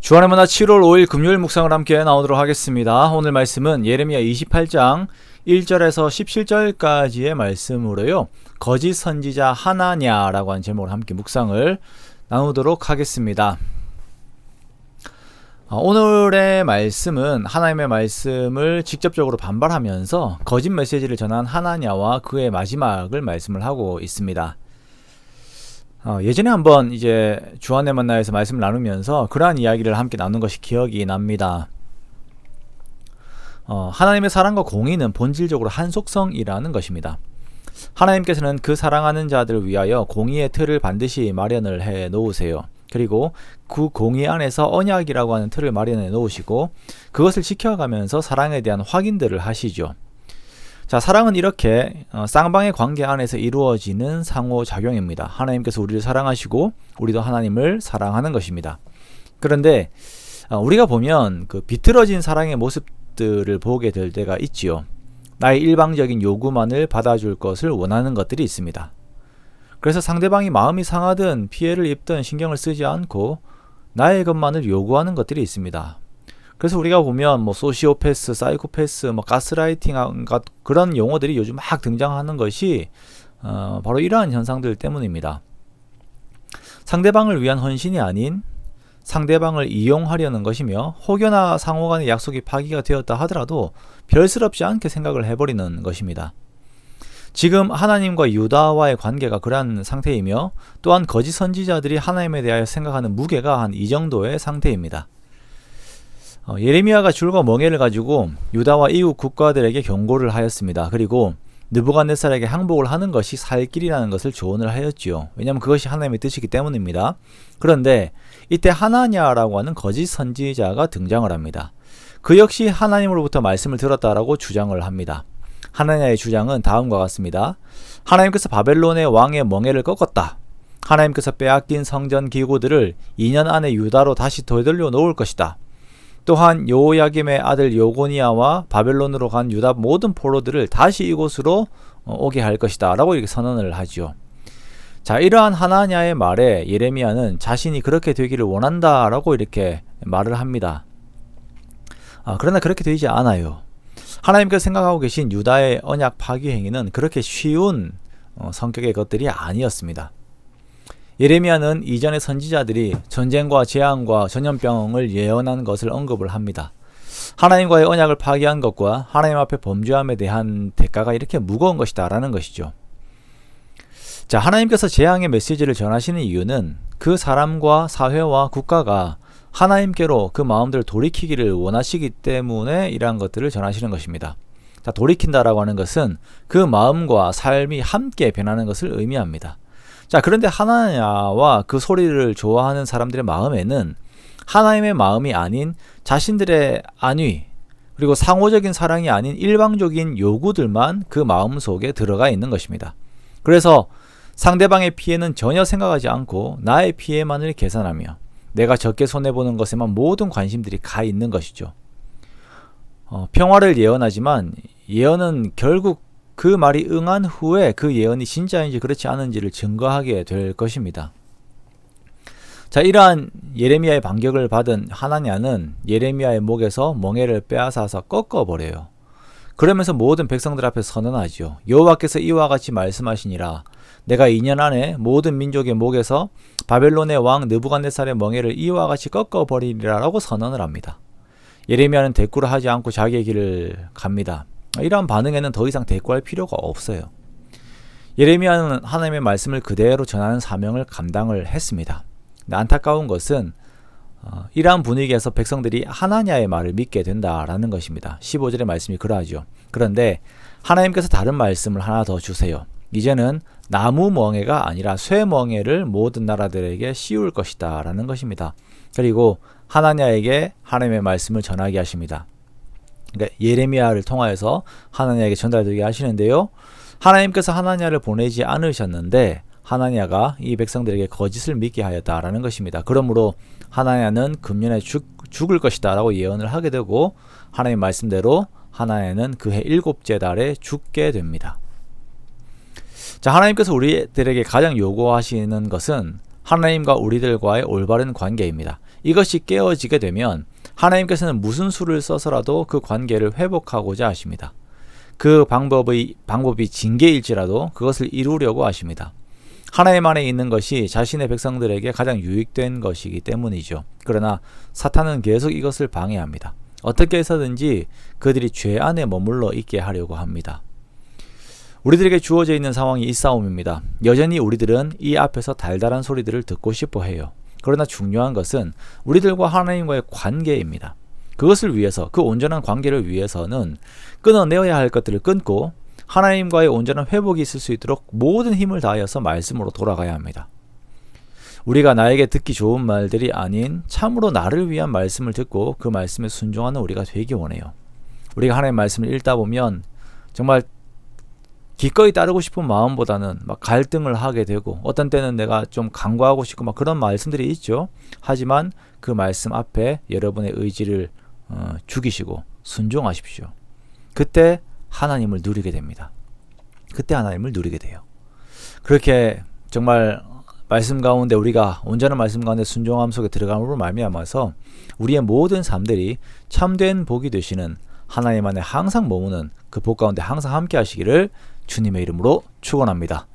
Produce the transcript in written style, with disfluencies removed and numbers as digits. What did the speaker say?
주안의 만나 7월 5일 금요일 묵상을 함께 나오도록 하겠습니다. 오늘 말씀은 예레미야 28장 1절에서 17절까지의 말씀으로요. 거짓 선지자 하나냐라고 하는 제목으로 함께 묵상을 나누도록 하겠습니다. 오늘의 말씀은 하나님의 말씀을 직접적으로 반발하면서 거짓 메시지를 전한 하나냐와 그의 마지막을 말씀을 하고 있습니다. 예전에 한번 이제 주안의 만나에서 말씀을 나누면서 그러한 이야기를 함께 나눈 것이 기억이 납니다. 하나님의 사랑과 공의는 본질적으로 한 속성이라는 것입니다. 하나님께서는 그 사랑하는 자들을 위하여 공의의 틀을 반드시 마련을 해 놓으세요. 그리고 그 공의 안에서 언약이라고 하는 틀을 마련해 놓으시고 그것을 지켜가면서 사랑에 대한 확인들을 하시죠. 자, 사랑은 이렇게 쌍방의 관계 안에서 이루어지는 상호작용입니다. 하나님께서 우리를 사랑하시고 우리도 하나님을 사랑하는 것입니다. 그런데 우리가 보면 그 비틀어진 사랑의 모습들을 보게 될 때가 있지요. 나의 일방적인 요구만을 받아줄 것을 원하는 것들이 있습니다. 그래서 상대방이 마음이 상하든 피해를 입든 신경을 쓰지 않고 나의 것만을 요구하는 것들이 있습니다. 그래서 우리가 보면 소시오패스, 사이코패스, 가스라이팅 그런 용어들이 요즘 막 등장하는 것이 바로 이러한 현상들 때문입니다. 상대방을 위한 헌신이 아닌 상대방을 이용하려는 것이며 혹여나 상호간의 약속이 파기가 되었다 하더라도 별스럽지 않게 생각을 해버리는 것입니다. 지금 하나님과 유다와의 관계가 그러한 상태이며 또한 거짓 선지자들이 하나님에 대하여 생각하는 무게가 한 이 정도의 상태입니다. 예레미야가 줄과 멍에를 가지고 유다와 이웃 국가들에게 경고를 하였습니다. 그리고 느부갓네살에게 항복을 하는 것이 살 길이라는 것을 조언을 하였지요. 왜냐하면 그것이 하나님의 뜻이기 때문입니다. 그런데 이때 하나냐라고 하는 거짓 선지자가 등장을 합니다. 그 역시 하나님으로부터 말씀을 들었다라고 주장을 합니다. 하나냐의 주장은 다음과 같습니다. 하나님께서 바벨론의 왕의 멍에를 꺾었다. 하나님께서 빼앗긴 성전 기구들을 2년 안에 유다로 다시 되돌려 놓을 것이다. 또한 여호야김의 아들 여고니아와 바벨론으로 간 유다 모든 포로들을 다시 이곳으로 오게 할 것이다 라고 이렇게 선언을 하죠. 자, 이러한 하나냐의 말에 예레미야는 자신이 그렇게 되기를 원한다 라고 이렇게 말을 합니다. 그러나 그렇게 되지 않아요. 하나님께서 생각하고 계신 유다의 언약 파기 행위는 그렇게 쉬운 성격의 것들이 아니었습니다. 예레미야는 이전의 선지자들이 전쟁과 재앙과 전염병을 예언한 것을 언급을 합니다. 하나님과의 언약을 파기한 것과 하나님 앞에 범죄함에 대한 대가가 이렇게 무거운 것이다 라는 것이죠. 자, 하나님께서 재앙의 메시지를 전하시는 이유는 그 사람과 사회와 국가가 하나님께로 그 마음들을 돌이키기를 원하시기 때문에 이러한 것들을 전하시는 것입니다. 자, 돌이킨다라고 하는 것은 그 마음과 삶이 함께 변하는 것을 의미합니다. 자, 그런데 하나냐와 그 소리를 좋아하는 사람들의 마음에는 하나님의 마음이 아닌 자신들의 안위 그리고 상호적인 사랑이 아닌 일방적인 요구들만 그 마음 속에 들어가 있는 것입니다. 그래서 상대방의 피해는 전혀 생각하지 않고 나의 피해만을 계산하며 내가 적게 손해보는 것에만 모든 관심들이 가 있는 것이죠. 평화를 예언하지만 예언은 결국 그 말이 응한 후에 그 예언이 진짜인지 그렇지 않은지를 증거하게 될 것입니다. 자, 이러한 예레미야의 반격을 받은 하나냐는 예레미야의 목에서 멍에를 빼앗아서 꺾어버려요. 그러면서 모든 백성들 앞에서 선언하죠. 여호와께서 이와 같이 말씀하시니라. 내가 2년 안에 모든 민족의 목에서 바벨론의 왕 느부갓네살의 멍에를 이와 같이 꺾어버리리라 라고 선언을 합니다. 예레미야는 대꾸를 하지 않고 자기의 길을 갑니다. 이러한 반응에는 더 이상 대꾸할 필요가 없어요. 예레미야는 하나님의 말씀을 그대로 전하는 사명을 감당을 했습니다. 안타까운 것은 이러한 분위기에서 백성들이 하나냐의 말을 믿게 된다라는 것입니다. 15절의 말씀이 그러하죠. 그런데 하나님께서 다른 말씀을 하나 더 주세요. 이제는 나무 멍에가 아니라 쇠 멍에를 모든 나라들에게 씌울 것이다 라는 것입니다. 그리고 하나냐에게 하나님의 말씀을 전하게 하십니다. 그러니까 예레미야를 통하여서 하나냐에게 전달되게 하시는데요. 하나님께서 하나냐를 보내지 않으셨는데 하나냐가 이 백성들에게 거짓을 믿게 하였다라는 것입니다. 그러므로 하나냐는 금년에 죽을 것이다 라고 예언을 하게 되고 하나님 말씀대로 하나냐는 그해 7째 달에 죽게 됩니다. 자, 하나님께서 우리들에게 가장 요구하시는 것은 하나님과 우리들과의 올바른 관계입니다. 이것이 깨어지게 되면 하나님께서는 무슨 수를 써서라도 그 관계를 회복하고자 하십니다. 그 방법이 징계일지라도 그것을 이루려고 하십니다. 하나님 안에 있는 것이 자신의 백성들에게 가장 유익된 것이기 때문이죠. 그러나 사탄은 계속 이것을 방해합니다. 어떻게 해서든지 그들이 죄 안에 머물러 있게 하려고 합니다. 우리들에게 주어져 있는 상황이 이 싸움입니다. 여전히 우리들은 이 앞에서 달달한 소리들을 듣고 싶어 해요. 그러나 중요한 것은 우리들과 하나님과의 관계입니다. 그것을 위해서, 그 온전한 관계를 위해서는 끊어내어야 할 것들을 끊고 하나님과의 온전한 회복이 있을 수 있도록 모든 힘을 다하여서 말씀으로 돌아가야 합니다. 우리가 나에게 듣기 좋은 말들이 아닌 참으로 나를 위한 말씀을 듣고 그 말씀에 순종하는 우리가 되기 원해요. 우리가 하나님의 말씀을 읽다 보면 정말 기꺼이 따르고 싶은 마음보다는 막 갈등을 하게 되고, 어떤 때는 내가 좀 간과하고 싶고 막 그런 말씀들이 있죠. 하지만 그 말씀 앞에 여러분의 의지를 죽이시고 순종하십시오. 그때 하나님을 누리게 됩니다. 그때 하나님을 누리게 돼요. 그렇게 정말 말씀 가운데, 우리가 온전한 말씀 가운데 순종함 속에 들어감으로 말미암아서 우리의 모든 삶들이 참된 복이 되시는, 하나님 안에 항상 머무는 그 복 가운데 항상 함께 하시기를 주님의 이름으로 축원합니다.